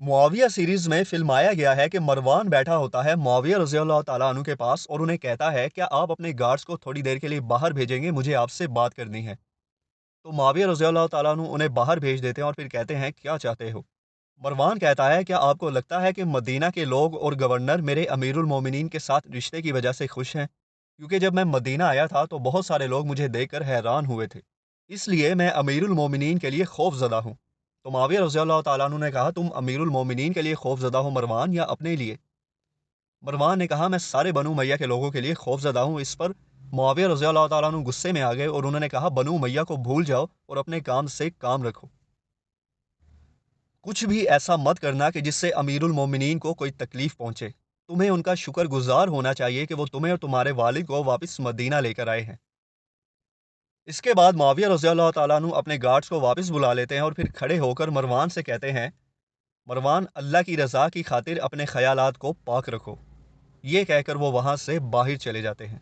Muawiya series में फिल्माया गया है कि मरवान बैठा होता है मुआविया रज़ी अल्लाह ताला अन्हु के पास और उन्हें कहता है क्या आप अपने गार्ड्स को थोड़ी देर के लिए बाहर भेजेंगे, मुझे आपसे बात करनी है। तो मुआविया रज़ी अल्लाह ताला अन्हु उन्हें बाहर भेज देते हैं और फिर कहते हैं क्या चाहते हो। मरवान कहता है क्या आपको लगता है कि मदीना के लोग और गवर्नर मेरे अमीरुल मोमिनीन के साथ रिश्ते की वजह से खुश हैं, क्योंकि जब मैं मदीना आया था तो बहुत सारे लोग मुझे देखकर हैरान हुए थे, इसलिए मैं अमीरुल मोमिनीन के लिए खौफजदा हूँ। तो मुआविया रज़ी अल्लाह ताला अन्हु ने कहा तुम अमीरुल मोमिनीन के लिए खौफजदा हो मरवान, या अपने लिए। मरवान ने कहा मैं सारे बनु उमैया के लोगों के लिए खौफजदा हूँ। इस पर मुआविया रज़ी अल्लाह ताला अन्हु गुस्से में आ गए और उन्होंने कहा बनु उमैया को भूल जाओ और अपने काम से काम रखो। कुछ भी ऐसा मत करना कि जिससे अमीरुल मोमिनीन को कोई तकलीफ पहुंचे। तुम्हें उनका शुक्रगुजार होना चाहिए कि वो तुम्हें और तुम्हारे वालिद को वापस मदीना लेकर आए हैं। इसके बाद मुआविया रज़ी अल्लाह ताला अन्हु अपने गार्ड्स को वापस बुला लेते हैं और फिर खड़े होकर मरवान से कहते हैं, मरवान अल्लाह की रज़ा की खातिर अपने ख्यालात को पाक रखो। ये कहकर वो वहां से बाहर चले जाते हैं।